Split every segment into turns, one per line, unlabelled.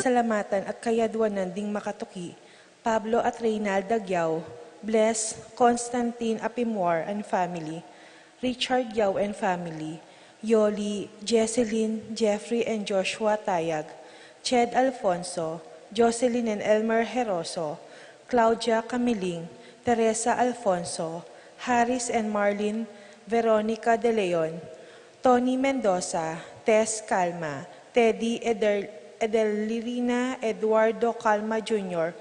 pasalamatan at kayadwanan ding makatuki, Pablo at Reynald Dagyao, bless Constantine Apimwar and family, Richard Yao and family, Yoli, Jesselyn, Jeffrey and Joshua Tayag, Ched Alfonso, Jocelyn and Elmer Heroso, Claudia Camiling, Teresa Alfonso, Harris and Marlene Veronica De Leon, Tony Mendoza, Tess Calma, Teddy Edelirina Eduardo Calma Jr.,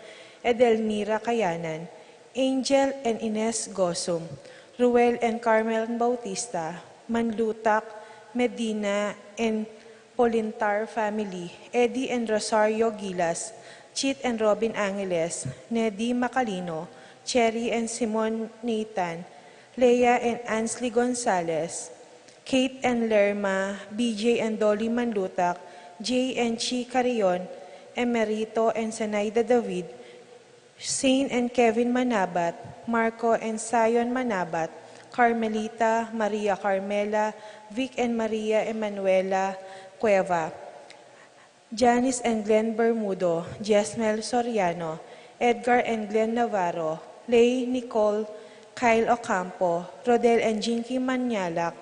Edelmira Kayanan, Angel and Ines Gosum, Ruel and Carmel Bautista, Manlutak, Medina and Polintar family, Eddie and Rosario Gilas, Chit and Robin Angeles, Neddy Macalino, Cherry and Simon Nathan, Leia and Ansley Gonzalez, Kate and Lerma, BJ and Dolly Manlutak, Jay and Chi Carion, Emerito and Sanaida David, Shane and Kevin Manabat, Marco and Sion Manabat, Carmelita, Maria Carmela, Vic and Maria Emanuela Cueva, Janice and Glenn Bermudo, Jesmel Soriano, Edgar and Glenn Navarro, Lay, Nicole, Kyle Ocampo, Rodel and Jinky Manyalak,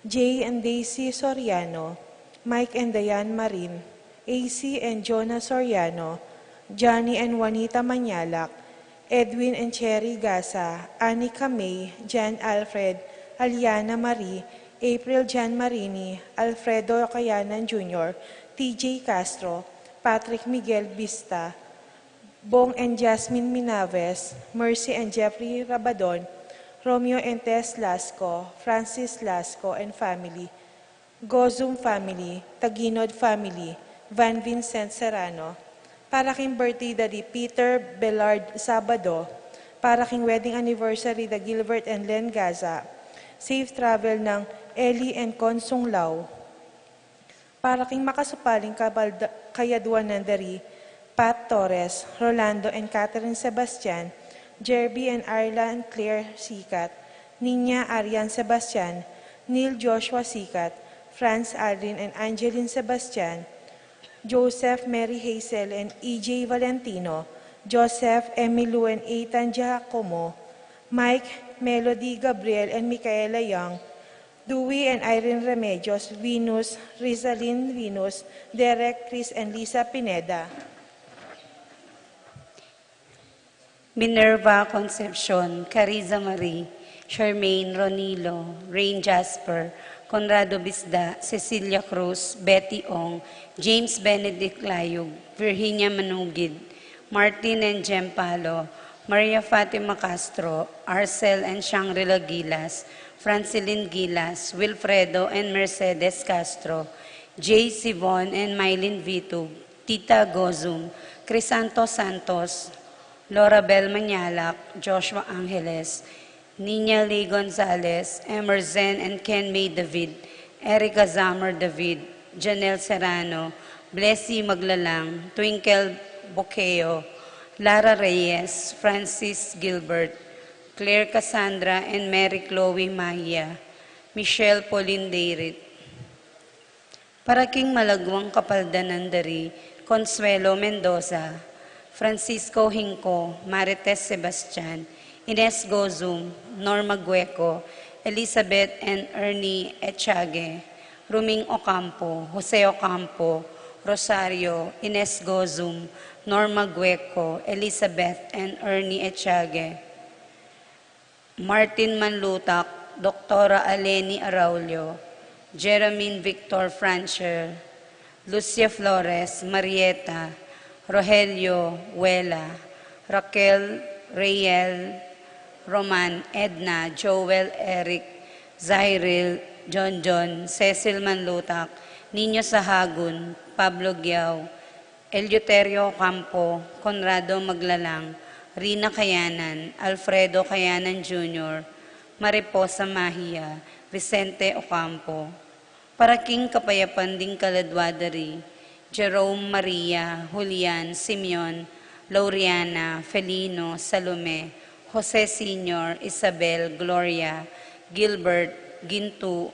Jay and Daisy Soriano, Mike and Diane Marin, AC and Jonah Soriano, Johnny and Juanita Manyalak, Edwin and Cherry Gasa, Anika May, Jan Alfred, Aliana Marie, April Jan Marini, Alfredo Cayanan Jr., TJ Castro, Patrick Miguel Vista, Bong and Jasmine Minaves, Mercy and Jeffrey Rabadon, Romeo and Tess Lasco, Francis Lasco and family, Gozum family, Taginod family, Van Vincent Serrano, para king birthday ni Peter Bellard Sabado, para king wedding anniversary da Gilbert and Len Gaza, safe travel ng Ellie and Consong Lau, para king makasupaling kayadwanan dari Pat Torres, Rolando and Catherine Sebastian, Jerby and Arla and Claire Sikat, Nina Arian Sebastian, Neil Joshua Sikat, Franz Aldrin and Angeline Sebastian, Joseph Mary Hazel and EJ Valentino, Joseph Emilu and Ethan Giacomo, Mike, Melody Gabriel and Micaela Young, Dewey and Irene Remedios, Venus, Rizalyn Venus, Derek, Chris and Lisa Pineda.
Minerva Concepcion, Cariza Marie, Charmaine Ronilo, Rain Jasper, Conrado Bisda, Cecilia Cruz, Betty Ong, James Benedict Layug, Virginia Manugid, Martin and Jem Palo, Maria Fatima Castro, Arcel and Shangri-La Gilas, Francilin Gilas, Wilfredo and Mercedes Castro, J. Sivon and Mylene Vitug, Tita Gozum, Crisanto Santos, Laura Bel Manyalak, Joshua Angeles, Nina Lee Gonzalez, Emerson and Ken May David, Erica Zamer David, Janelle Serrano, Blessy Maglalang, Twinkle Bokeo, Lara Reyes, Francis Gilbert, Claire Cassandra and Mary Chloe Mahia, Michelle Pauline Deirit. Para king malagwang kapaldanan dari, Consuelo Mendoza, Francisco Hinco, Marites Sebastian, Ines Gozum, Norma Gueco, Elizabeth and Ernie Echage, Ruming Ocampo, Jose Ocampo, Rosario, Ines Gozum, Norma Gueco, Elizabeth and Ernie Echage, Martin Manlutak, Dr. Aleni Araulio, Jeremine Victor Francher, Lucia Flores, Marieta, Rogelio Huela, Raquel Rayel, Roman, Edna, Joel, Eric, Zyril, John, Cecil Manlutak, Niño Sahagun, Pablo Giao, Eleuterio Campo, Conrado Maglalang, Rina Kayanan, Alfredo Kayanan Jr., Mariposa Mahia, Vicente Ocampo, para king kapayapan ding kaladwadari, Jerome Maria, Julian, Simeon, Lauriana, Felino, Salome, Jose Sr., Isabel, Gloria, Gilbert, Gintu,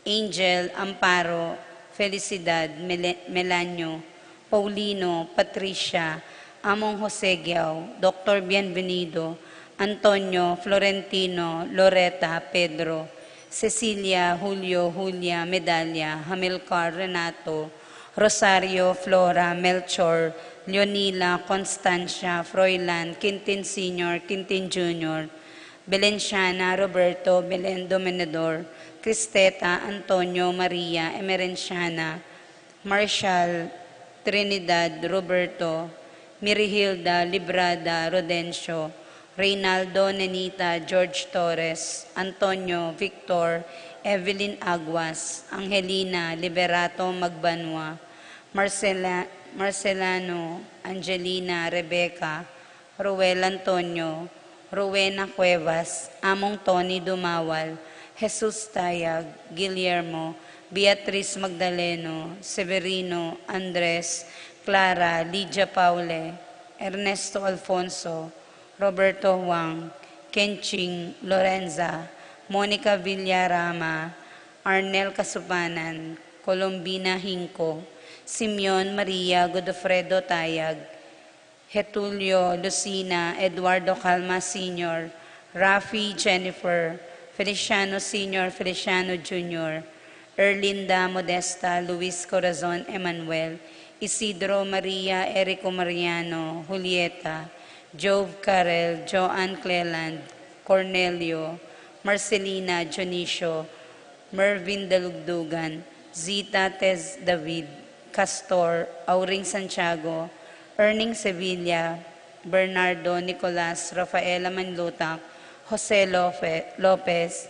Angel, Amparo, Felicidad, Melanio, Paulino, Patricia, Among Jose Giao, Dr. Bienvenido, Antonio, Florentino, Loretta, Pedro, Cecilia, Julio, Julia, Medalla, Hamilcar, Renato, Rosario, Flora, Melchor, Leonila, Constancia, Froilan, Quintin Sr., Quintin Jr., Belenciana, Roberto, Belen Dominador, Cristeta, Antonio, Maria, Emerenciana, Marshall, Trinidad, Roberto, Mirihilda, Librada, Rodencio, Reynaldo, Nenita, George Torres, Antonio, Victor, Evelyn Aguas, Angelina, Liberato Magbanwa, Marcelano, Angelina, Rebecca, Ruel Antonio, Rowena Cuevas, Among Tony Dumawal, Jesus Tayag, Guillermo, Beatriz Magdaleno, Severino, Andres, Clara, Lydia Paule, Ernesto Alfonso, Roberto Huang, Kenching Lorenza, Monica Villarama, Arnel Kasupanan, Colombina Hinco, Simeon Maria Godofredo Tayag, Getulio Lucina, Eduardo Calma Sr., Rafi Jennifer, Feliciano Sr., Feliciano Jr., Erlinda Modesta, Luis Corazon Emanuel, Isidro Maria Erico Mariano, Julieta, Jove Carel, Joanne Cleland, Cornelio, Marcelina Dionisio, Mervin Dalugdugan, Zita Tez David, Castor, Auring Santiago, Erning Sevilla, Bernardo Nicolas, Rafaela Manlutak, Jose Lopez,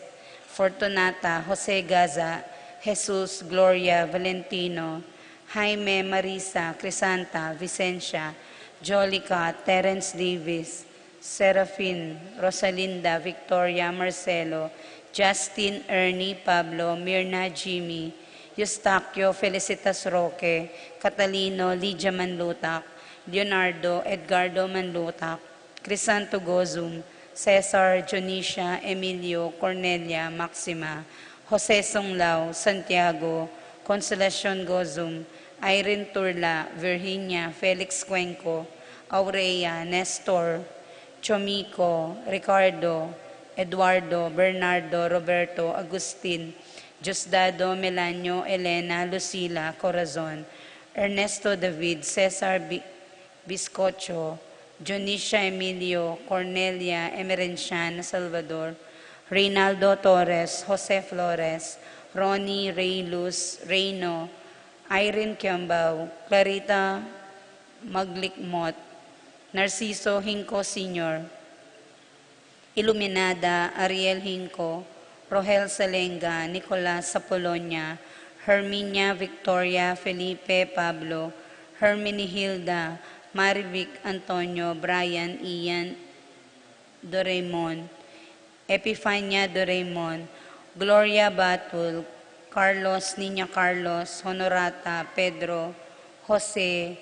Fortunata, Jose Gaza, Jesus, Gloria, Valentino, Jaime, Marisa, Crisanta, Vicencia, Jolica, Terence Davis, Serafin, Rosalinda, Victoria, Marcelo, Justin, Ernie, Pablo, Mirna, Jimmy, Eustaquio, Felicitas Roque, Catalino, Lydia Manlutak, Leonardo, Edgardo Manlutak, Crisanto Gozum, Cesar, Jonicia, Emilio, Cornelia, Maxima, Jose Songlao, Santiago, Consolacion Gozum, Irene Turla, Virginia, Felix Cuenco, Aurea, Nestor, Chomico, Ricardo, Eduardo, Bernardo, Roberto, Agustin, Diosdado, Melanio, Elena, Lucila, Corazon, Ernesto David, Cesar Biscocho, Jonicia Emilio, Cornelia Emerenciana Salvador, Reynaldo Torres, Jose Flores, Ronnie Reylus, Reyno, Irene Kiambao, Clarita Maglikmot, Narciso Hinco Sr., Iluminada, Ariel Hinco, Rohel Salenga, Nicolas Sapolonia, Herminia Victoria, Felipe Pablo, Herminihilda, Marivic Antonio, Brian Ian Doraemon, Epifania Doraemon, Gloria Batul, Carlos Niña Carlos, Honorata, Pedro, Jose,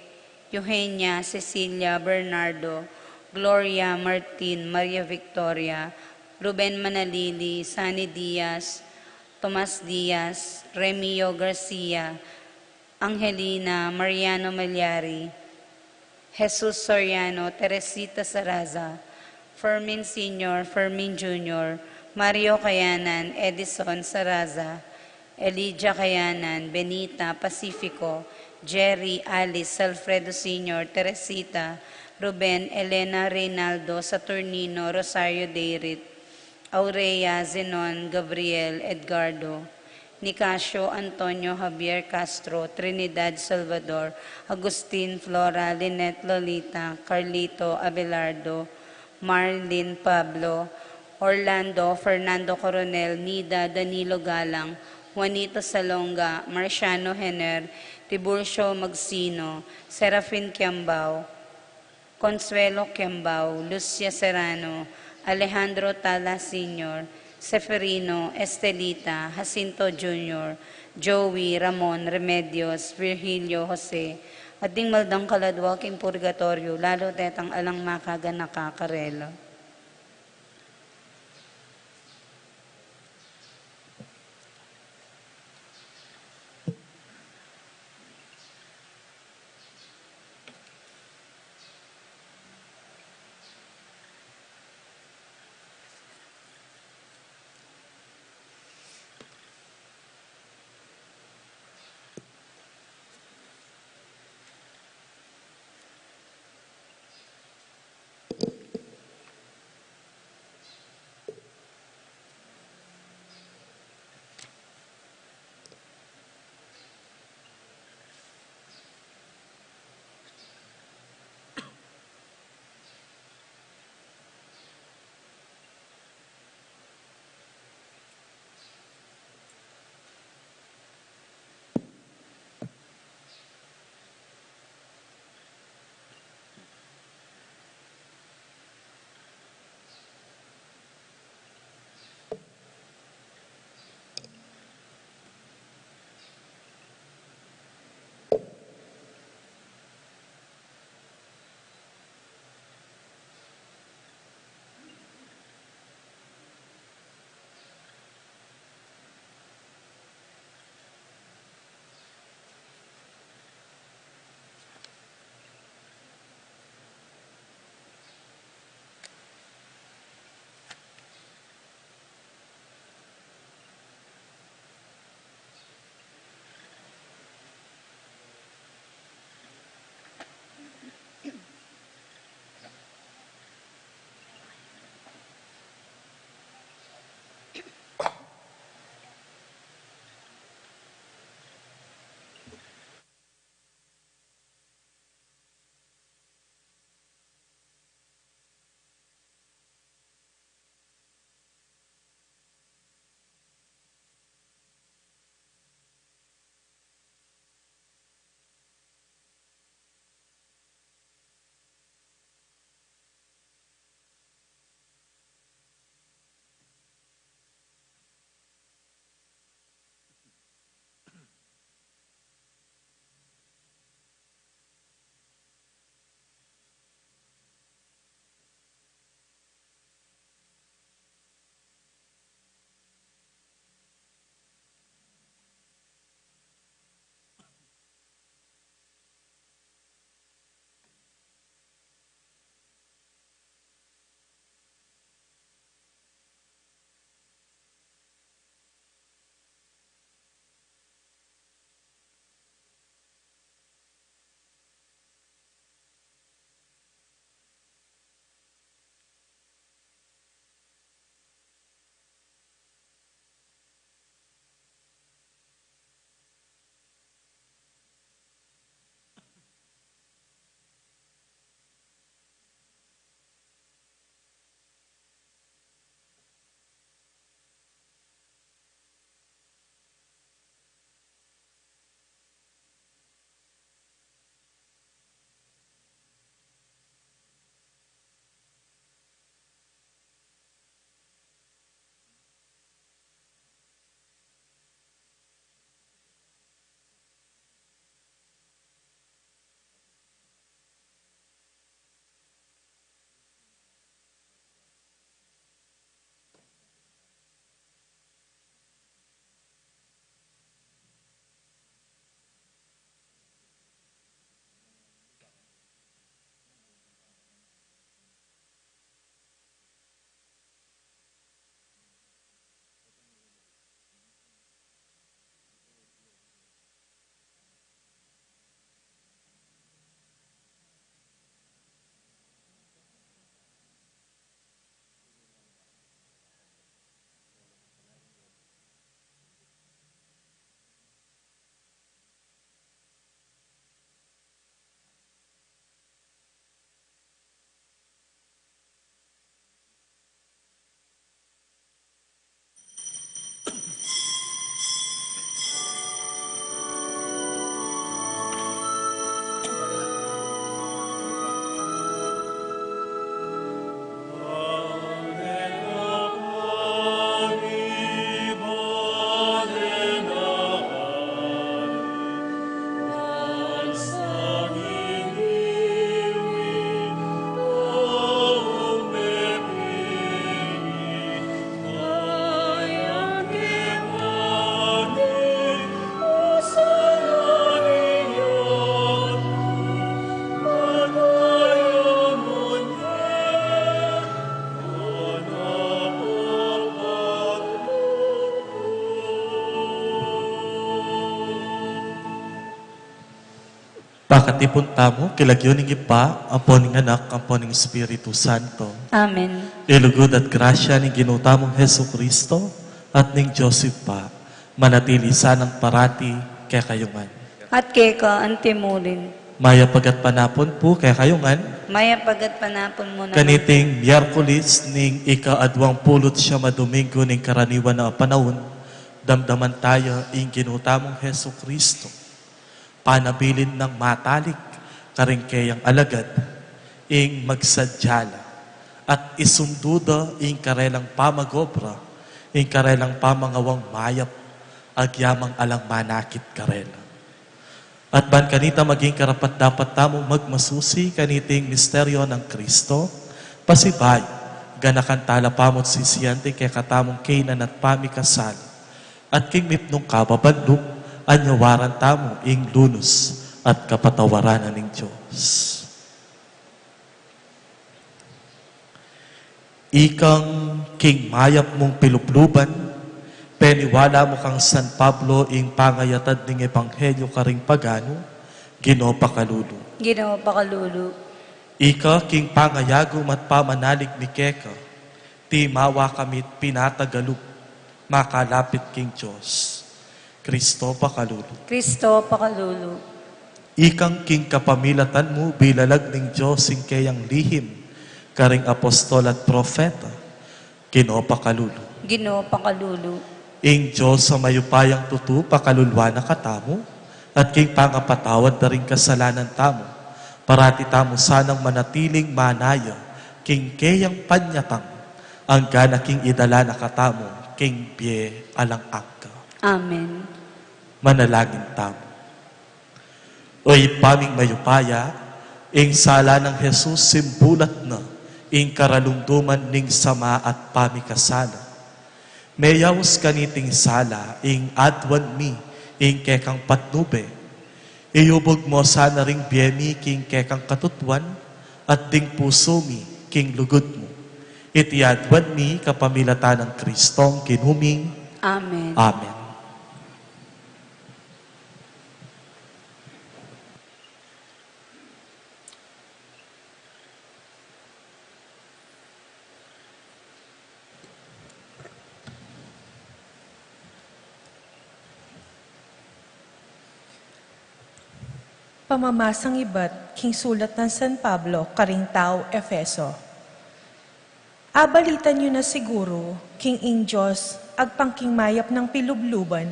Eugenia, Cecilia, Bernardo, Gloria, Martin, Maria Victoria, Ruben Manalili, Sani Diaz, Tomas Diaz, Remio Garcia, Angelina, Mariano Malyari, Jesus Soriano, Teresita Saraza, Fermin Sr., Fermin Jr., Mario Kayanan, Edison Saraza, Elijah Kayanan, Benita, Pacifico, Jerry, Alice, Alfredo Sr., Teresita, Ruben, Elena Reynaldo, Saturnino, Rosario Deirit, Aurea, Zenon, Gabriel, Edgardo, Nicasio, Antonio, Javier Castro, Trinidad, Salvador, Agustin, Flora, Lynette, Lolita, Carlito, Abelardo, Marlene, Pablo, Orlando, Fernando Coronel, Nida, Danilo Galang, Juanito Salonga, Marciano Hener, Tiburcio Magsino, Serafin Kiambao, Consuelo Kiambao, Lucia Serrano, Alejandro Tala Sr., Seferino, Estelita, Jacinto Jr., Joey, Ramon, Remedios, Virgilio, Jose, at ding maldang kaladwak in purgatorio, lalo tetang alang makaga nakakarelo.
Pakatipon tamo, kilagyo ning ipa, ampon ng anak, ampon ng Espiritu Santo.
Amen.
Ilugod at grasya ni ginutamong Heso Kristo at ning Joseph pa, manatili sanang parati kay kayungan.
At kay ka antimulin.
Maya pagat panapon po kay kayungan,
Maya pagat panapon mo na.
kaniting Miyerkules ning ika-20 siya madomingo ning karaniwan na panahon, damdaman tayo ing ginutamong Heso Kristo. Panabilin ng matalik, karingkeyang alagad, ing magsadyala, at isunduda ing karelang pamagobra, ing karelang pamangawang mayap, agyamang alang manakit karela. At ban kanita maging karapat dapat tamong magmasusi kaniting misteryo ng Kristo, pasibay, ganakan talapamot sisiyante kay katamong kainan at pamikasal, at king mipnong kababadlok, anyawaran tamo ing lunos at kapatawaranan ng Diyos. Ikang king mayap mong pilupluban, peniwala mo kang San Pablo ing pangayatad ning Ebanghelyo karing pagano, Ginoo pakalulu.
Ginoo pakalulu.
Ika king pangayagom at pamanalig ni Keka, ti mawa kamit pinatagalup, makalapit king Diyos. Kristo pakalulu.
Kristo pakalulu.
Ikang king kapamilatan mo bilalag ng Diyos ing kayang lihim, karing apostol at profeta, Ginoo pakalulu.
Ginoo pakalulu.
Ing Diyos sa mayupayang tutu pakalulwa na katamo, at king pangapatawad na rin kasalanan tamo, parati tamo sanang manatiling manaya, king kayang panyatang, ang gana king idala na katamo, king pie alang angka.
Amen.
Manalangin tamo. Oy paming mayupaya, ing sala ng Jesus simbulat na, ing karalungduman ning sama at pamikasala. Mayawos kaniting sala, ing adwan mi, ing kekang patnube. Iyubog mo sana ring biyemi, king kekang katutuan, at ding puso mi, king lugod mo. Iti adwan mi, kapamilatan ng Kristong kinuming.
Amen.
Amen.
Pamamasang iba't king sulat ng San Pablo, karing tao, Efeso. Abalitan nyo na siguro, king ing Diyos, agpangking mayap ng pilubluban,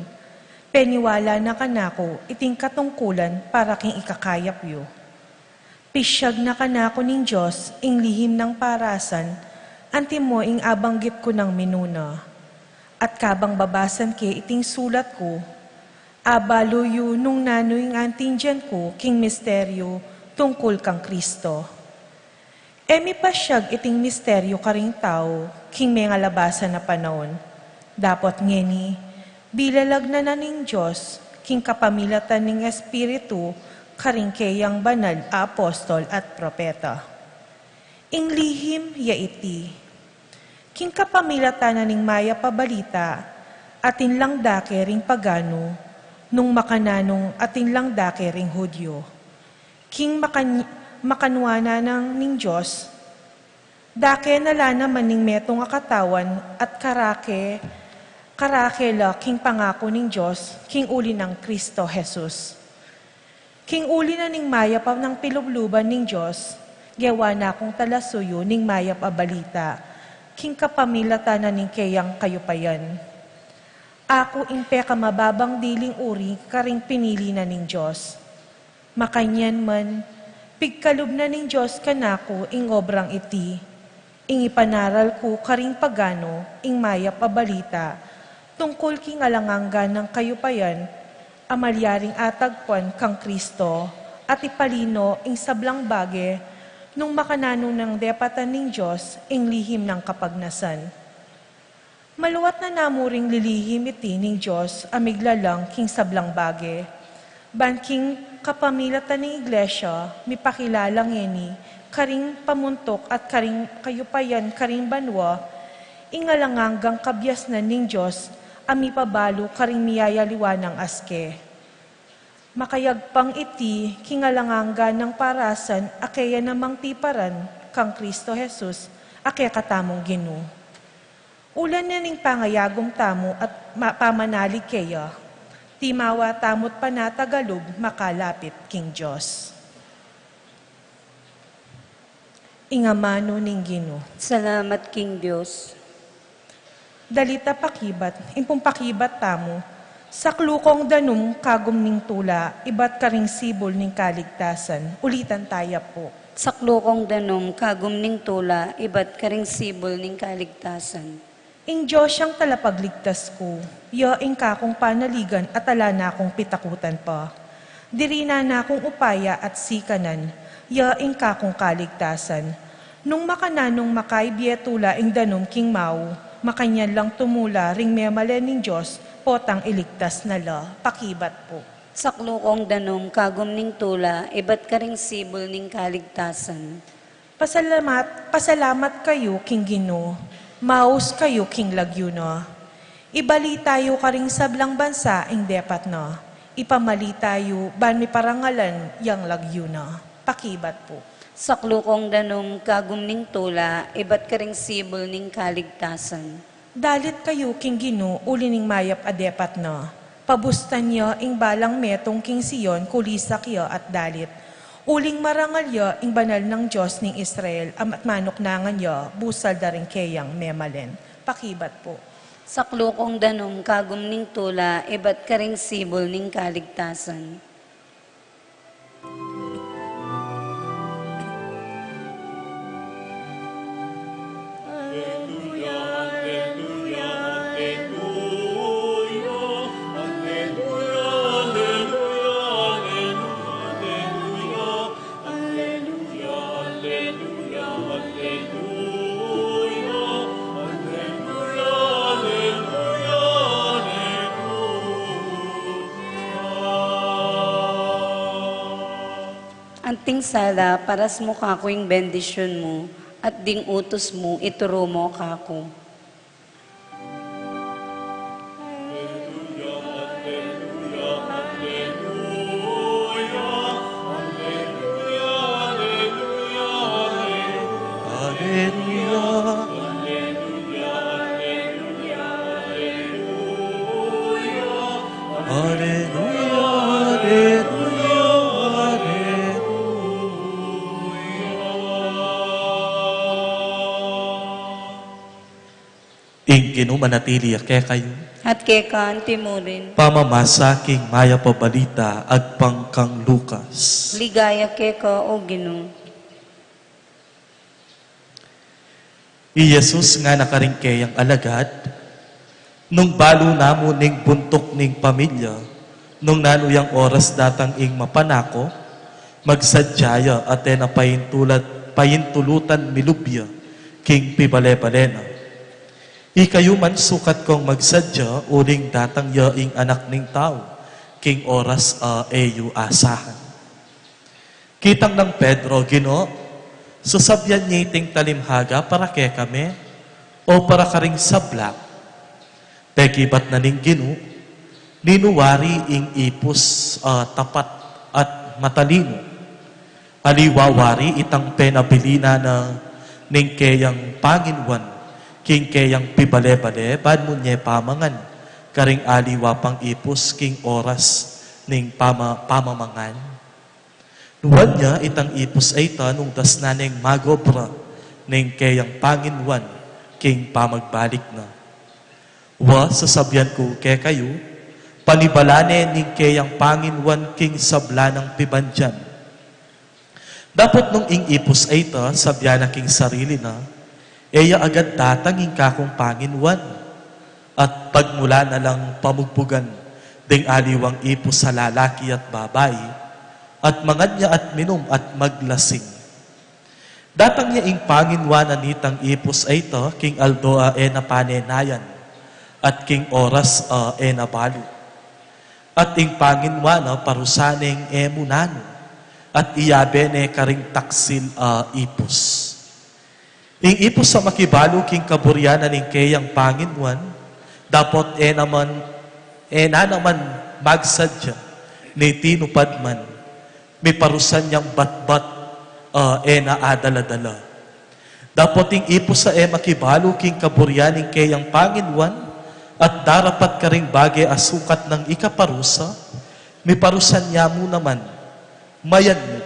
peniwala na kanako, iting katungkulan para king ikakayap yo. Pisyag na kanako ning Diyos, ing lihim ng parasan, anti mo ing abanggit ko ng minuna. At kabang babasan ke iting sulat ko, abalo yu nung nanoy ng antingyan ko, king misteryo, tungkol kang Kristo. Emi pasyag iting misteryo karing tao, king may ngalabasan na panahon. Dapat ngeni, bilalag na ning Diyos, king kapamilatan ning Espiritu, karing kayang banal, apostol at propeta. Ing lihim ya iti, king kapamilatan na ning maya pabalita, atin lang dake ring pagano, nung makananong atin lang dake ring Hudyo. King makanwana ng ning Diyos, dake nala naman ning metong akatawan at karake la king pangako ning Diyos, king uli ng Kristo Jesus. King uli na ning mayap ng pilubluban ning Diyos, gawa na akong talasuyo ning mayap abalita, king kapamilatan na ning kayang kayupayan. Ako impe ka mababang diling uri, karing pinili na ning Diyos. Makanyan man, pigkalub na ning Diyos kanako, ing obrang iti. Ing ipanaral ko, karing pagano, ing maya pabalita, tungkol king alangangga ng kayupayan, amalyaring atagpuan kang Kristo, at ipalino ing sablang bage, nung makanano ng depatan ning Diyos, ing lihim ng kapagnasan. Maluwat na namuring lilihim iti ning Diyos, amiglalang king sablang bage. Banking kapamilatan ng iglesia, mipakilalang eni, karing pamuntok at karing kayupayan, karing banwa, ingalanganggang kabyas na ning Diyos, amipabalo karing miyayaliwa ng aske. Makayagpang iti, kingalanganga ng parasan, akaya namang tiparan, kang Kristo Jesus, akaya katamong Gino. Ulan na ning pangayagong tamo at pamanalig kaya, timawa tamot panatagalog, makalapit king Diyos. Ingamano ning Gino.
Salamat, King Diyos.
Dalita pakibat, impong pakibat tamo, sa klukong danum kagum ning tula, iba't karing sibol ning kaligtasan. Ulitan taya po.
Sa klukong danom, kagum ning tula, iba't karing sibol ning kaligtasan.
Ing Diyos siyang talapagligtas ko, yaing kakong panaligan at ala na akong pitakutan pa. Dirina na akong upaya at sikanan, yaing kakong kaligtasan. Nung makananong makaibye tula ing danum king mau, makanyan lang tumula ring memalen ning Diyos, potang iligtas na la, pakibat po.
Sa klukong danom, kagum ning tula, iba't karing sibol ning kaligtasan.
Pasalamat kayo, King Gino. Maus kayo, King Lagyuno. Ibali tayo karing sablang bansa, ing depat na. Ipamali tayo, ban mi parangalan, yang Lagyuno. Pakibat po.
Sa klukong danom, kagum ning tula, iba't karing sibol ning kaligtasan.
Dalit kayo, King Gino, ulining mayap adepat na. Pabustan niya ing balang metong King Sion, kulisak ya at dalit. Uling marangal ya ing banal ng Diyos ning Israel, at manok nangan ya, busal daring kayang memalen. Pakibat po.
Sa klukong danom, kagum ning tula, iba't karing sibol ning kaligtasan. Anting sala, paras mo kako yung bendisyon mo, at ding utos mo, ituro mo kako.
Ing ginumanatili kay kayo,
At kekan timurin,
pamamasaking maya pabalita agpang kang Lucas.
ligaya keka o Ginoo.
I Jesus nga nakaringkayang alagad, nung balo namo ning buntok ning pamilya, nung nanuyang oras datang ing mapanako, magsadyaya at na payintulutan milubya, king pibale-balena. Ikayo man sukat kong magsadya, uling datang yaing anak ning tao, king oras eyu asahan. Kitang ng Pedro, Gino, susabyan niya iting talimhaga para kay kami, o para karing sabla. Pegibat na ning Gino, ninuwari ing ipus tapat at matalino. Aliwawari itang penabilina na ning kayang panginwan, king kayang pibale-bale, bad mo niya pamangan, karing aliwa pang ipus, king oras ning pamamangan. Nuwan niya itang ipus ay ta nung das na ning magobra, ning kayang panginwan, king pamagbalik na. Wa, sasabyan ko kay kayo, panibalane ning kayang panginwan, king sabla ng pibandyan. Dapat nung ing ipus ay ta, sabyan na king sarili na, eya agad tatanging kakong panginwan, at pagmula na lang pamugpugan, ding aliwang ipos sa lalaki at babae, at manganya at minum at maglasing. Datang niya ing panginwanan nitang ipos ay to, king aldoa na panenayan, at king oras na balo. At ing panginwana parusaneng munano, at iyabe ne karing taksil ipos. Ing ipos sa makibalo king kaburyanan ning kayang panginwan, dapat na naman magsadya, ni tinupad man, may parusan niyang batbat na adala-dala. Dapat ting ipo sa makibalo king kaburyaning kayang Panginoon at darapat ka ring bagay asukat ng ikaparusa, may parusan niya mo naman, mayan mo.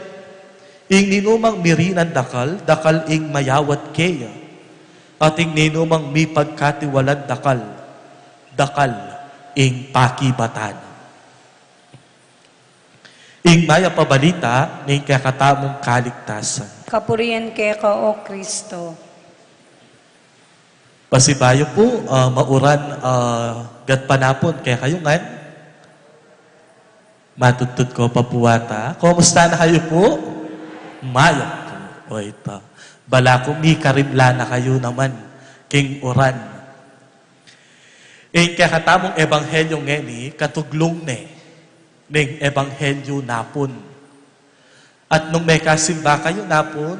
Ing ninumang mirinan dakal, dakal ing mayawat kaya, at ing ninumang mi pagkatiwalan dakal, dakal ing pakibatan. Ing maya pabalita ng kakatamong kaligtasan.
Kapurian kay ka, O Kristo.
Pasibayo po, mauran gatpanapon kaya kayo ngan. Matutod ko papuwata. Kumusta na kayo po? Mayo po. O ito. Bala ko mi karimla na kayo naman. King uran. Kaya katamong ebanghelyo ngeni, katuglong ne, ng ebanghelyo napon. At nung may kasimba kayo napon,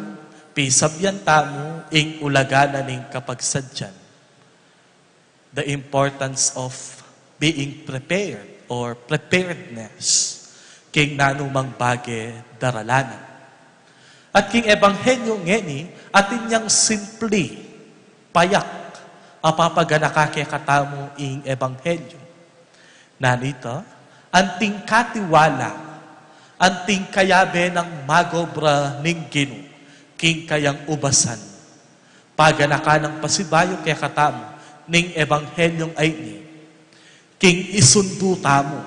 pisabyan tamo, ing ulagana ning kapagsadyan. The importance of being prepared or preparedness king nanumang bage daralanan. At king ebanghelyo ngeni, atin niyang simply payak apapaganakake katamo ing ebanghelyo. Nanito, anting katiwala, anting kayabe ng magobra ning Gino, king kayang ubasan. Paganaka ng pasibayo kaya katamo, ning ebanghelyong ay ni, king isundo tamo,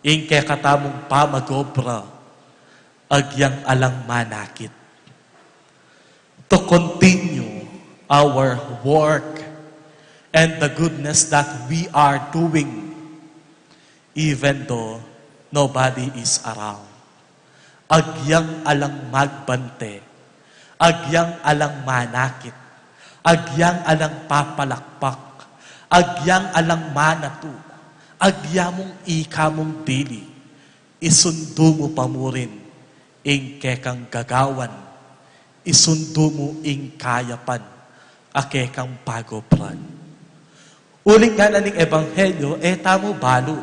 ing kaya katamong pamagobra, agyang alang manakit. To continue our work and the goodness that we are doing, even though nobody is around. Agyang alang magbante, agyang alang manakit, agyang alang papalakpak, agyang alang manatu, agyamong ikamong dili, isundo mo pa mo rin, ing kekang gagawan, isundo mo ing kayapan, akekang pagopran. Uling nga na ning ebanghelyo, tamo balo,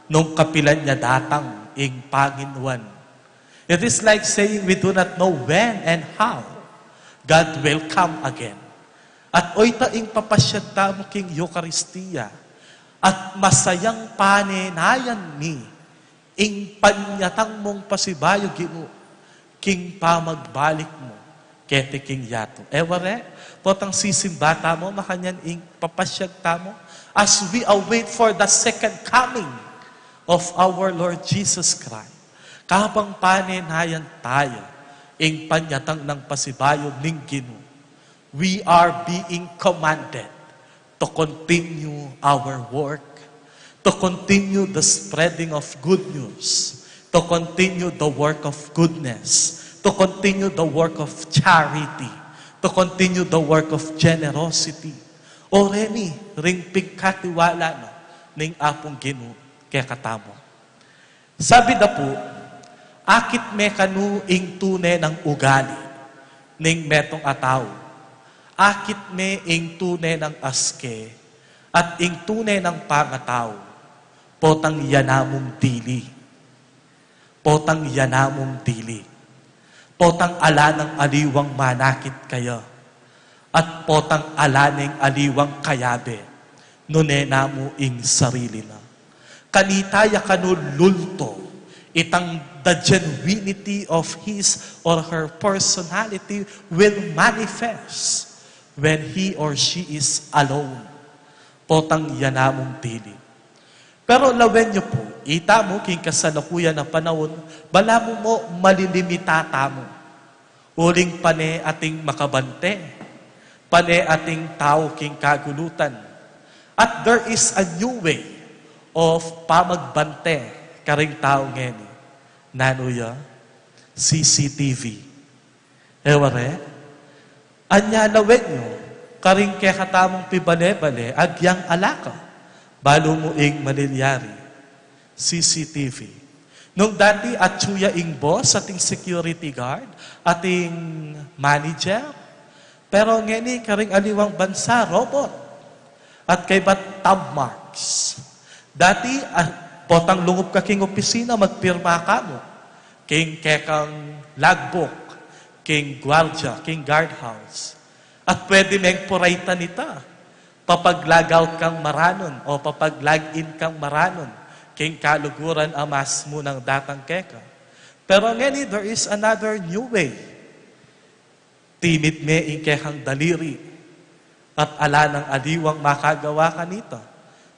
nung kapilan niya datang ing Panginoon. It is like saying we do not know when and how God will come again. At oy taing papasyad tamo king Eucharistia at masayang panenayan mi ing panyatang mong pasibayo Ginoo king pamagbalik mo kete king yato. Eware, potang sisimba tamo makanyan ing papasyad tamo as we await for the second coming of our Lord Jesus Christ. Kapang panenayan tayo, ing panyatang ng pasibayo ning Ginoo, we are being commanded to continue our work, to continue the spreading of good news, to continue the work of goodness, to continue the work of charity, to continue the work of generosity. O reni, ring pigkatiwala no, ning apong Ginoo kaya katamo. Sabi na po, akit me kanu ing tune ng ugali, ning metong ataw. Akit me ing tune ng aske, at ing tune ng pangataw, potang yanamong dili. Potang yanamong dili. Potang ala ng aliwang manakit kayo, at potang ala ng aliwang kayabe, nunena mo ing sarili na. Kanitaya kanu lulto, itang the genuinity of his or her personality will manifest when he or she is alone. Potang yanamong dili. Pero lawen nyo po, ita mo king kasalukuyan na panahon, bala mo malilimitata mo. Uling pane ating makabante, pane ating tao king kagulutan. At there is a new way of pamagbante karing tao ngeni. Nanuya, CCTV. Eware, anya lawen nyo, karing kaya katamong pibale-bale, agyang alaka, balo mo ing manilyari, CCTV. Nung dati atsuya ing boss, ating security guard, ating manager, pero ngeni karing aliwang bansa, robot. At kay bat tab marks. Dati, Potang lungob ka king opisina, magpirma ka mo. King kekang logbook, king guardia, king guardhouse. At pwede meng purayta nita. Papaglagaw kang maranon o papaglag-in kang maranon. King kaluguran amas mo ng datang keka. Pero ngeni, there is another new way. Timid me ing kekang daliri. At ala ng aliwang makagawa ka nito.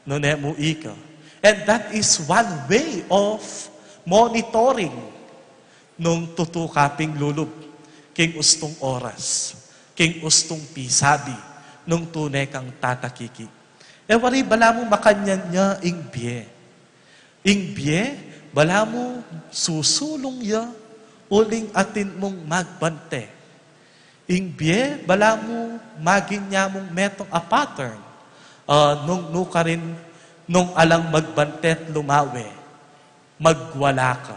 Nune mo ika. And that is one way of monitoring nung tutukaping lulub. King ustong oras. King ustong pisabi. Nung tunay kang tatakiki. Wari bala mo makanyan niya ing biye. Ing biye, bala mo susulong ya, uling atin mong magbante. Ing biye, bala mo maging niya mong metong a pattern. Nung nuka rin, nung alang magbantet lumawe, magwala ka,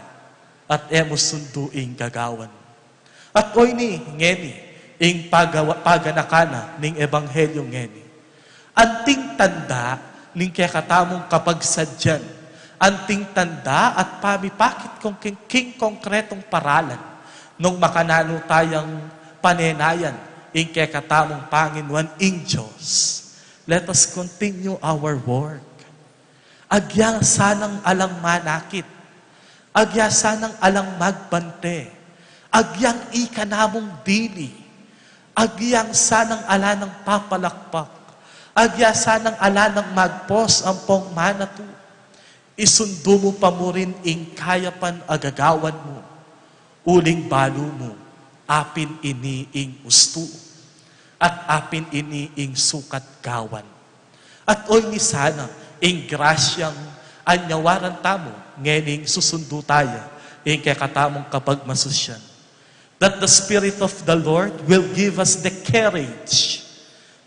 at emo sunduing gagawan. At oy ni, ngeni, ing paganakana ning ebanghelyo ngeni. Anting tanda ning kakatamong kapagsadyan. Anting tanda at pamipakit kong king konkretong paralan nung makanano tayang panenayan ing kakatamong Panginoon ing Diyos. Let us continue our work. Agya sanang alang manakit. Agya sanang alang magbante. Agyang ikanamong dili. Agyang sanang ala ng papalakpak. Agya sanang ala ng magpos ang pong manatu. Isundo mo pa mo rin ing kayapan agagawan mo. Uling balo mo, apin ini ing usto. At apin ini ing sukat gawan. At oy ni sana, ing grasyang anyawaran tamo, ngening susundo tayo, ing kakatamong kapag masusyan. That the Spirit of the Lord will give us the courage,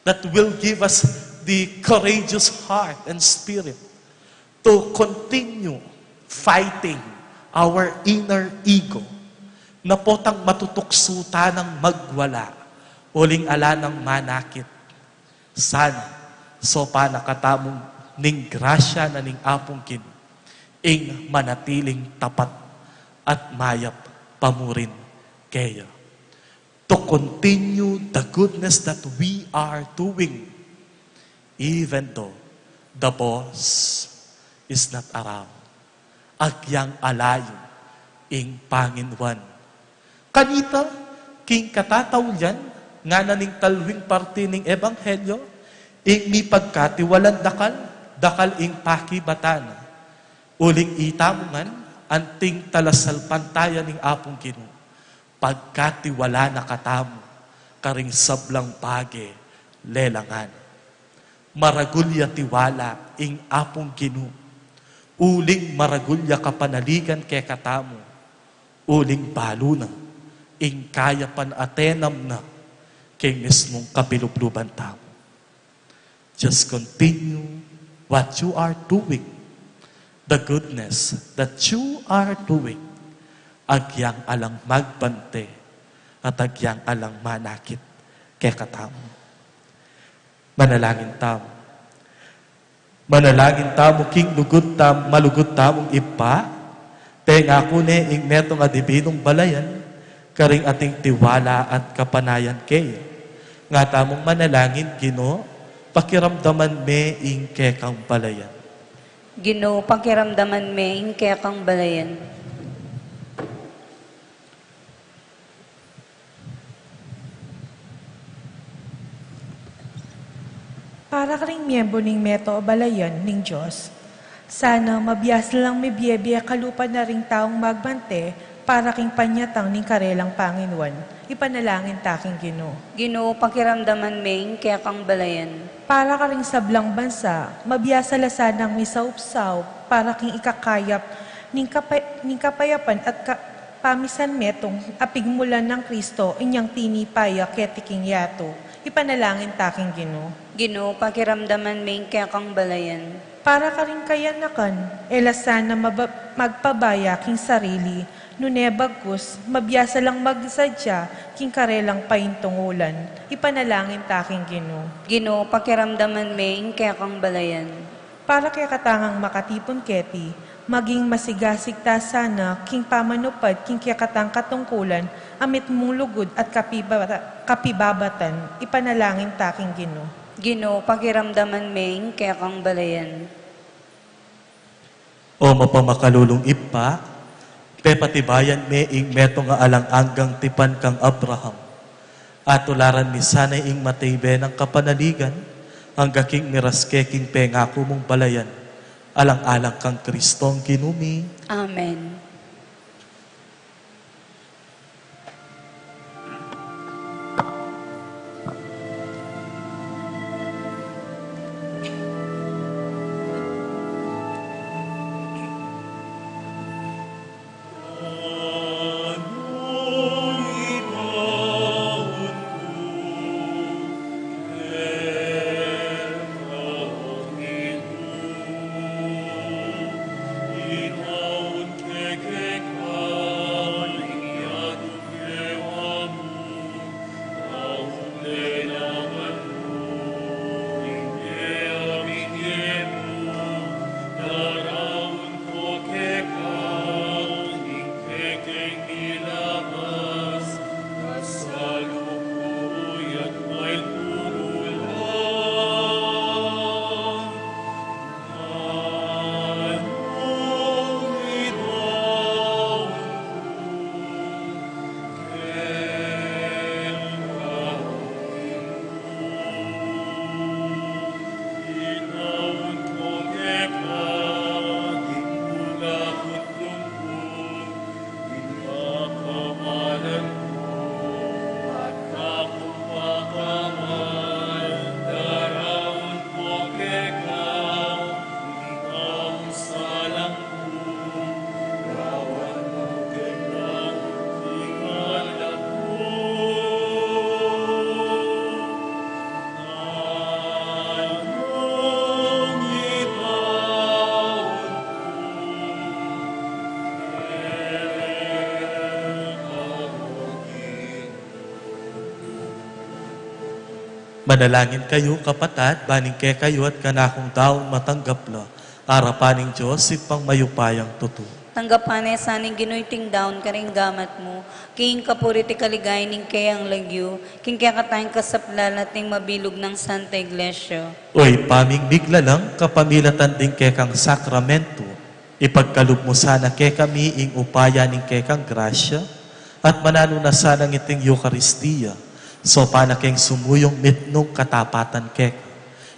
that will give us the courageous heart and spirit to continue fighting our inner ego na potang matutuksuta ng magwala, uling ala ng manakit. Sana, so pa nakatamong ning grasya na ning apong kin, ing manatiling tapat at mayap pamurin kaya. To continue the goodness that we are doing, even though the boss is not around. Agyang alayo ing Panginoon. Kanita, king katataw yan, nga naning talwing parte ning ebanghelyo, ing mi pagkatiwalan dakal ing pakibatana. Uling itamungan, anting talasal pantayan ning apong Ginoo. Pagkatiwala na katamo, karing sablang page, lelangan. Maragulya tiwala, ing apong Ginoo. Uling maragulya kapanaligan kay katamo. Uling balo na, ing kayapan atenam na, kay mismong kabilubluban tamo. Just continue what you are doing. The goodness that you are doing. Agyang alang magbante at agyang alang manakit kay katamo. Manalangin tamo. Manalangin tamo king lugod tam, malugod tamong ipa, tenga ko ne ing netong adibinong balayan, karing ating tiwala at kapanayan kay. Nga tamong manalangin, Ginoo, pakiramdaman me ing kekang balayan.
Ginoo, pakiramdaman me ing kekang balayan.
Para ka ring miyembro ning meto o balayan ning Diyos, sana mabiyas lang may biyebiya kalupa na ring taong magbante para king panyatang ning karelang Panginoon. Ipanalangin taking Ginoo.
Ginoo, pakiramdaman me ing kekang balayan.
Para ka ring sablang bansa, mabiyasa lasanang misaupsaw para king ikakayap ning kapayapan at pamisan metong apigmulan ng Kristo inyang tinipaya ketiking yato. Ipanalangin taking Ginoo.
Ginoo, pakiramdaman me ing kekang balayan.
Para ka rin kayanakan, elasan na magpabaya king sarili, nunebagkus, mabiyasa lang magsadya, king karelang paintungulan. Ipanalangin taking Ginoo.
Ginoo, pakiramdaman me ing kekang balayan.
Para kay katangang makatipon keti, maging masigasig ta sana, king pamanupad, king kiyakatang katungkulan, amit mong lugod at kapibabatan, ipanalangin taking Ginoo.
Ginoo, pakiramdaman meng kaya kang balayan.
O mapamakalulong ipa, pepatibayan me ing meto nga alang anggang tipan kang Abraham. At tularan mi sana ing mataybe ng kapanaligan, hangga king miraske king pengako mong balayan, alang-alang kang Kristong kinumi.
Amen.
Manalangin kayo, kapatat, baning kay kayo at kanakong taong matanggapla, arapaning Diyos, ipang mayupayang tuto.
Tanggapan sa ning ginuiting down karing gamat mo, king kapuriti kaligay ning kayang lagyo, king kaya katayang kasaplan at ning mabilog ng Santa Iglesia.
Oy, paming bigla lang, kapamilatan din kay kang sakramento, ipagkalub mo sana kay kami ing upaya ning kay kang grasya, at manano na sana ngiting Eucharistia, so panakeng sumuyong mitnong katapatan kek.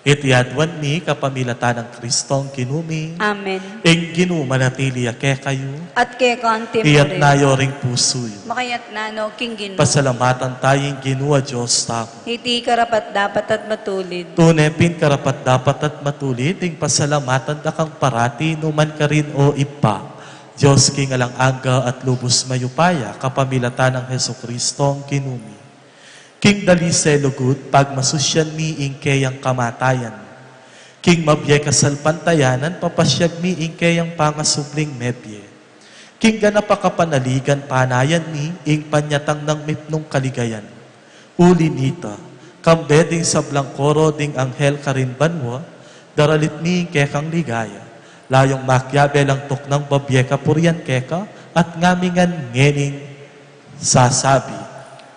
Itiadwan mi kapamilatan ng Kristong kinumi.
Amen.
Ing ginumanatili ke kayo.
At kaya ka ang
Iyat nayo ring pusoyo.
makayat na no, king Ginoo.
Pasalamatan tayong ginua Diyos tako.
Iti karapat dapat at matulid.
Tunepin karapat dapat at matulid, ing pasalamatan da kang parati, numan ka rin o ipa. Diyos king alang aga at lubos mayupaya, kapamilatan ng Heso Kristong kinumi. King dali selugud, pag masusyan mi ing kayang kamatayan. King mabye kasal pantayanan, papasyag mi ing kayang pangasubling mebye. King ganapakapanaligan panayan mi ing panyatang ng mitnong kaligayan. Uli nita, kambe ding sa blangkoro ding anghel karin banwa, daralit mi ing kekang ligaya. Layong makyabe lang tuknang babye kapuryan keka, at ngamingan ngening sasabi.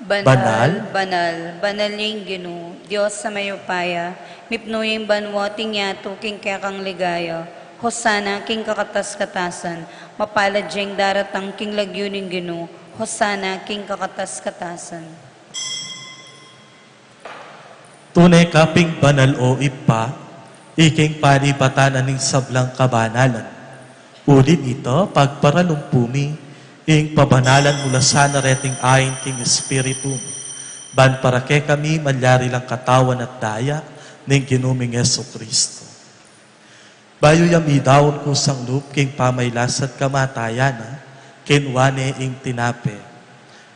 Banal, banal, banal ning Ginoo, Diyos sa mayupaya, mipnuying banwa tingyato king kaya kang ligaya, Hosana king kakatas-katasan, mapalad diyang daratang king lagyo ning Ginoo, Hosana king kakatas-katasan.
Tunay kaping banal o ipa, iking panipatanan ng sablang kabanalan. Uli nito, pagparalumpumi, ing pabanalan mula sana reting ayin king Espiritu. Ban para kay kami malyari lang katawan at daya ning ginuming Yeso Kristo. Bayo yami daon ko sang lup king pamaylasat kamatayana, kinwane ing tinape.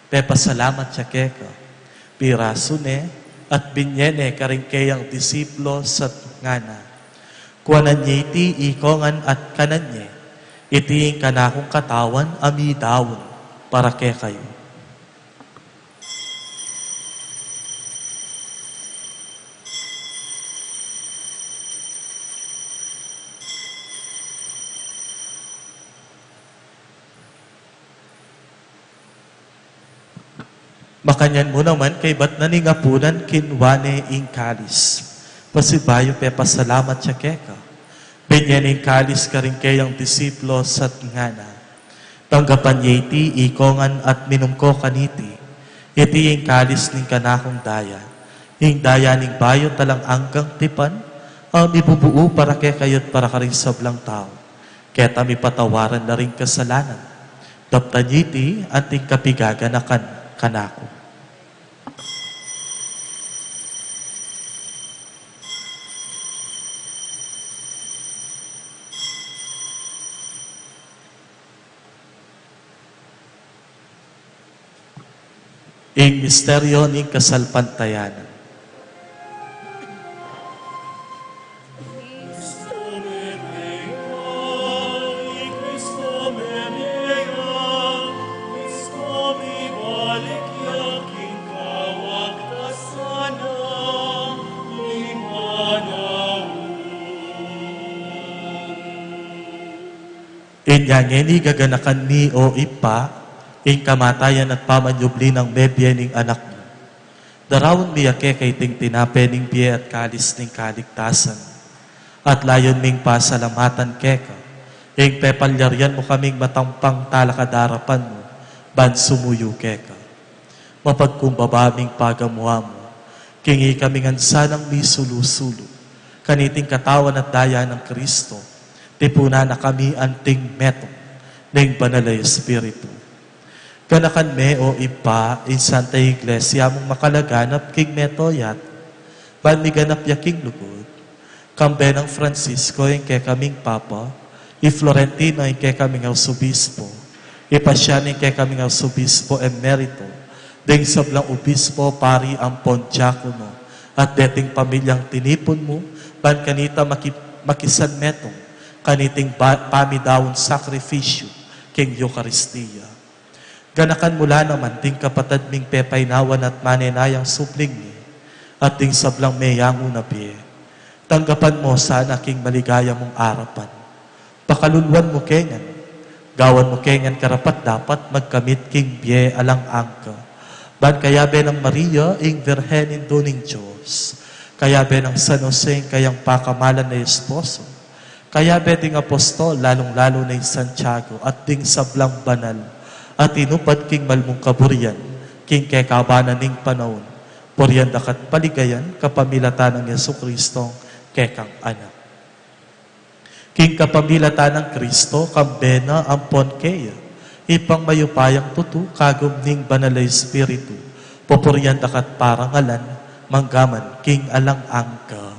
Pepasalamat siya keka, piraso ne, at binyene karing kayang disiplo sa ngana. Kuanan niya iti ikongan at kanan niya, iti kanakong katawan, ami dawon, para kay kayo. Makanyan mo naman kay ba't naningapunan kinwane ing kalis. Masibayo pe pasalamat siya keka. Benyan ing kalis ka rin kayang disiplo sa ngana. Tanggapan niya iti, ikongan at minumko kaniti. Iti ing kalis ning kanakong daya. Ing daya ning bayo talang anggang tipan, ang ibubuo para kay kayot para ka rin sablang tao. Kaya tami patawaran na rin kasalanan. Taptan niya iti, anting kapigaganakan kanako. Ing misteryo ning kasalpantayanan. Inyangeni gaganakan ni o ipa, ing kamatayan at pamanyubli ng bebye ning anak mo. Darawon miyake kay ting tinape ning biye at kalis ning kaligtasan. At layon ming pasalamatan keka. Ing pepalyaryan mo kaming matampang talakadarapan mo, ban sumuyo keka. Mapagkumbabaming pagamuha mo, kingi kaming ansanang mi sulu-sulu. Kaniting katawan at daya ng Kristo, tipuna na kami anting metong ning banalay Espiritu. Kanakan me o ipa in Santa Iglesia mong makalaganap king metoyat, ban mi ganap ya king lugod, kambe ng Francisco yung kay kaming Papa, i Florentino yung kay kaming Arsobispo, ipasyan yung kay kaming Arsobispo emerito, ding sablang obispo pari ang Pontiacono, at deting pamilyang tinipon mo, ban kanita makisan metong, kaniting pamidawon sakripisyo, king Eucharistia. Ganakan mula naman ting kapatad ming pepaynawan at manenayang supling ni, at ting sablang meyango na biye. Tanggapan mo sana king maligaya mong arapan. Pakalulwan mo kenyan, gawan mo kenyan karapat dapat magkamit king biye alang angka. Ban kaya be ng Maria ing Virhenin doning Diyos, kaya be ng San Jose kayang pakamalan na esposo, kaya be ding apostol lalong-lalo na yung Santiago at ding sablang banal, at inupad king malmong kaburian, king kekabanan ning panahon, poryan dakat paligayan, kapamilatan ng Yesu Kristong kekang anak. King kapamilatan ng Kristo, kambena ampon keya, ipang mayupayang tutu, kagum ning banalay Espiritu, popuryan dakat parangalan, manggaman, king alang angka.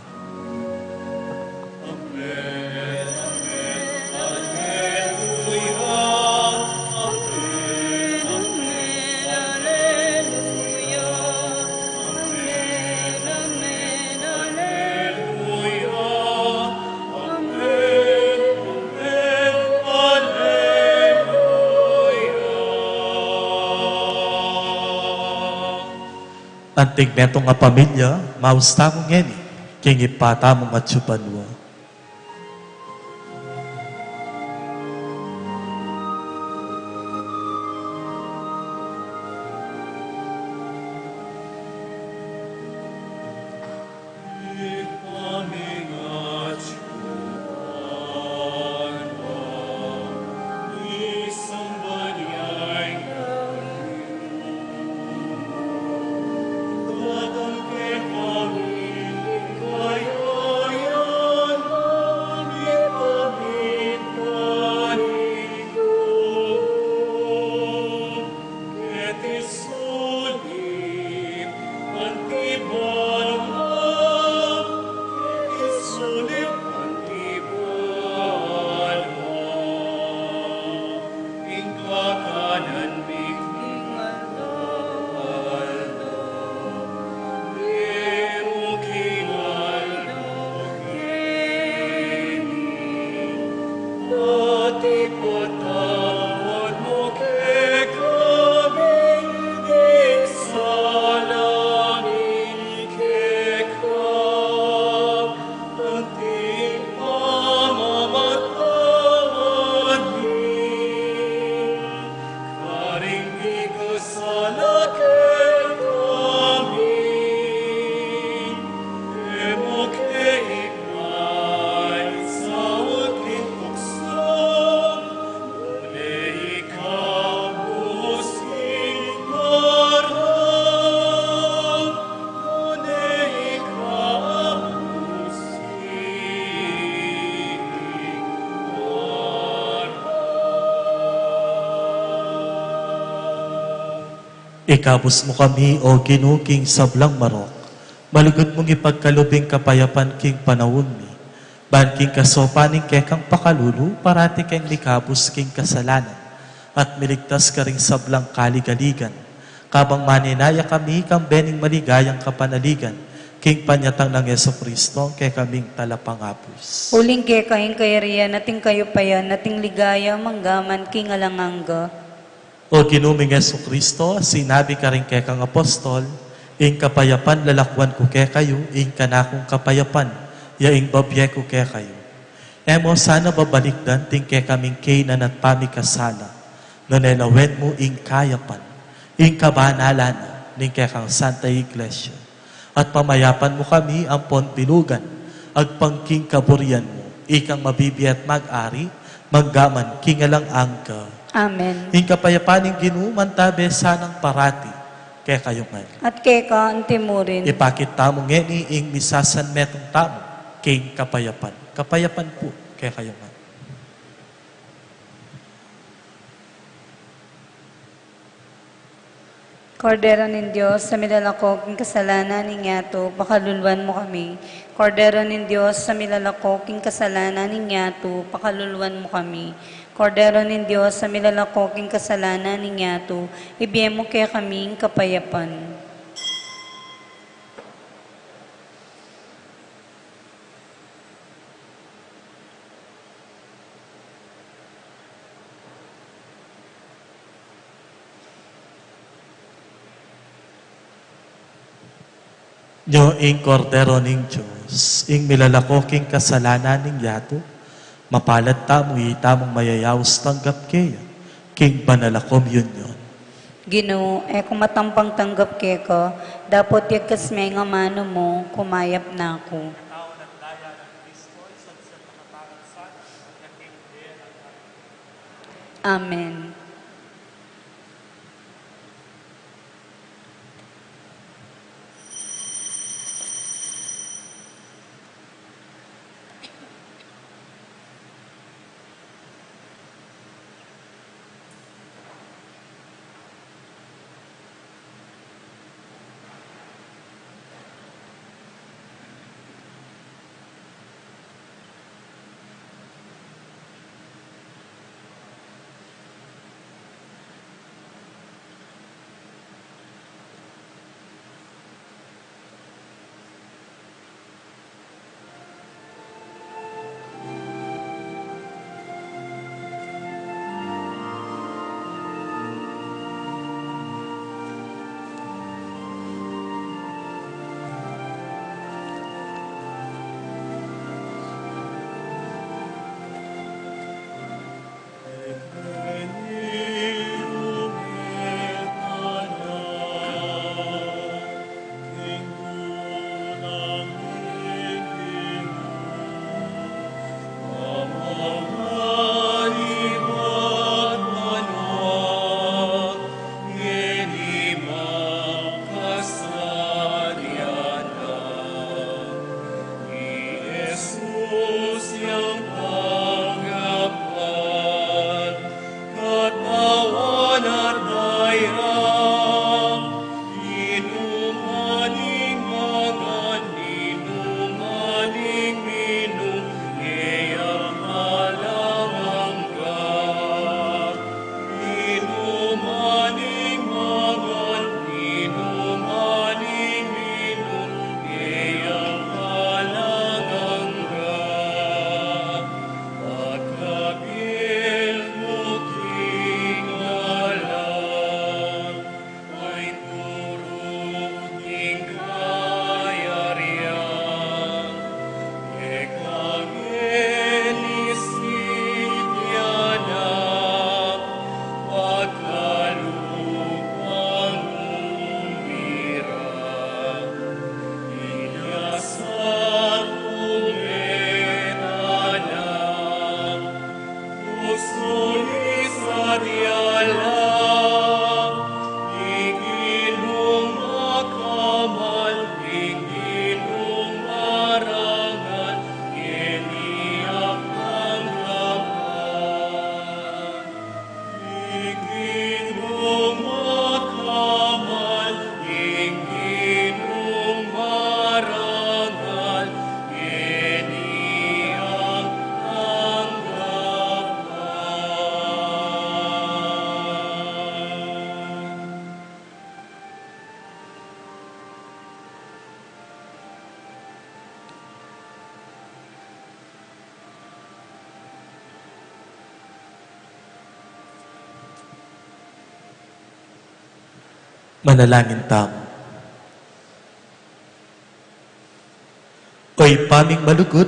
Anting metong nga pamilya, mausta mong ngeni, king ipata mong atsupanwa.
Sana che
Ikabos mo kami, O ginuking sablang marok. Malugod mong ipagkalubing kapayapan king panawon mi. Ban king kasopaning kekang pakalulu, parati keng likabos king kasalanan. At miligtas ka ring sablang kaligaligan. Kabang maninaya kami, kang bening maligayang kapanaligan. King panyatang ng Yeso Kristo, kay kaming talapangapos.
Uling ke kain kayariya, nating kayo payan, nating ligaya, manggaman, king alangangga.
O ginuming Yeso Kristo, sinabi ka rin kay kang apostol, ing kapayapan lalakwan ko kay kayo, ing kanakong kapayapan, yaing babye ko kay kayo. Emo sana babalikdan, ting kay kaming kainan at pamikasala, nonelawen mo ing kayapan, ing kabanalan, ning kay kang Santa Iglesia. At pamayapan mo kami ang ponpilugan, agpangking kaburian mo, ikang mabibi at mag-ari, manggaman, kingalang angka.
Amen.
Ing kapayapaning ginuman tabe sanang parati, kaya kayo nga.
At keka ang timurin.
Ipakit tamo ngeni ing misasan metong tamo, king kapayapan. Kapayapan po, kaya kayo nga.
Kordero ng Diyos, sa milalakok ng kasalanan ninyato, pakaluluan mo kami. Kordero ng Diyos, sa milalakok ng kasalanan ninyato, pakaluluan mo kami. Kordero ng Diyos, sa milalakok ng kasalanan ninyato, ibigay mo kaya kaming kapayapan.
Nyo ing kordero ning Diyos, ing milalakoking kasalanan ning yato, mapalad tamo itamong mayayaws tanggap kaya, king banala communion.
Ginoo, kung matampang tanggap keko, dapat yagkas may nga mano mo, kumayap na ako. Amen.
Manalangin tamo. Oy paming malugot,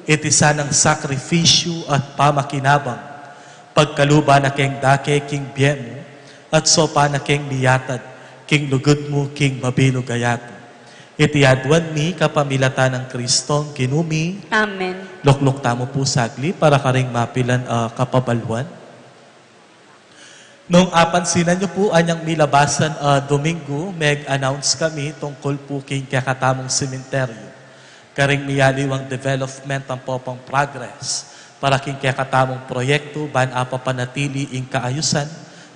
iti sanang sakripisyo at pamakinabang, pagkaluba na keng dake king biyemo, at sopa na keng miyatad, king lugod mo king mabino gayato. Iti adwan mi kapamilatan ng Kristong kinumi,
Amen.
loklok tamo po sagli para karing mapilan kapabalwan. Nung apansinan nyo po anyang milabasan Domingo, announce kami tungkol po king kakatamong sementeryo. Karing miyaliwang development ang popang progress para king kakatamong proyekto ban apapanatili ing kaayusan,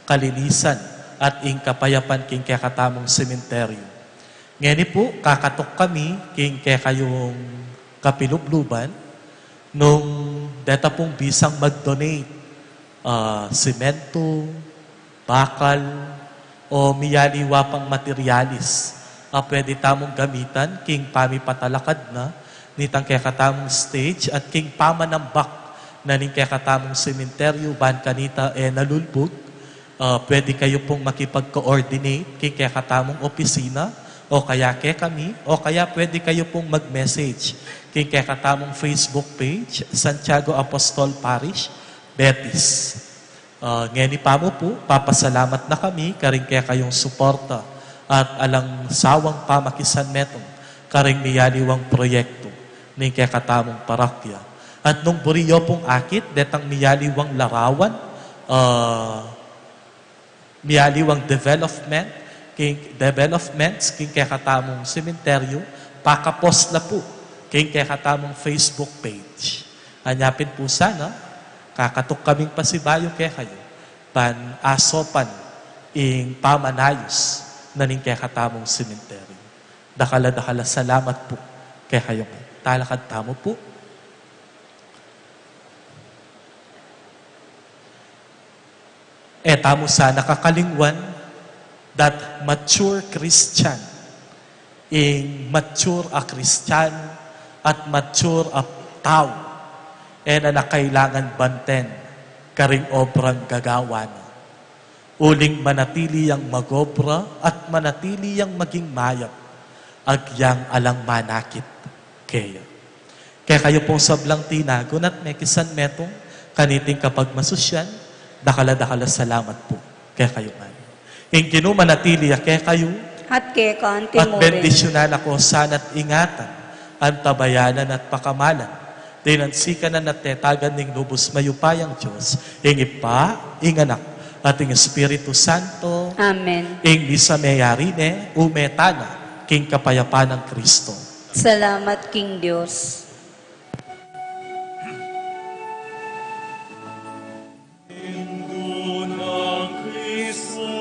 kalinisan at ing kapayapan king kakatamong sementeryo. Ngayon po, kakatok kami king kayong kapilubluban nung deta pong bisang mag-donate semento, bakal, o miyaliwa pang materialis. Pwede tamong gamitan king pamipatalakad na nitang kakatamong stage at king pamanambak na ning kakatamong sementeryo ban kanita nalulbog. Pwede kayo pong makipag-coordinate king kakatamong opisina o kaya kami, o kaya pwede kayo pong mag-message king kakatamong Facebook page, Santiago Apostol Parish, Betis. Ngayon pa mo po, papasalamat na kami, karing kaya kayong suporta at alang sawang pamakisan metong, karing miyaliwang proyekto ning kakatamong parakya. At nung buriyo pong akit, detang miyaliwang larawan, miyaliwang developments king kakatamong sementeryo, pakapos na po king kakatamong Facebook page. Anyapin po sana, kakatok kaming pasibayo kayo, pan asopan ing pamanayos na ning kakatamong sementeryo. Dakala salamat po kayo po. Talakad tamo po. Tamo sana kakalingwan that mature Christian, mature a Christian at mature a tao, na nakailangan banten, karing obrang gagawan. Uling manatili yang magobra at manatili yang maging mayap, agyang alang manakit kayo. Kaya kayo pong sablang tinagon at mekisan metong kaniting kapag masusyan, dakala salamat po kaya kayo man. Ing ginumanatili kaya kayo,
At kaya ka,
at bendisyonan ako sana't ingatan, ang tabayanan at pakamalan, dinansikan na natetagan ng lubos mayupayang Diyos, ing Ipa, ing Anak, at ing Espiritu Santo,
Amen.
ing bisa mayarine, umetana, king kapayapan ng Kristo.
Salamat, King Diyos.
Indo ng Kristo,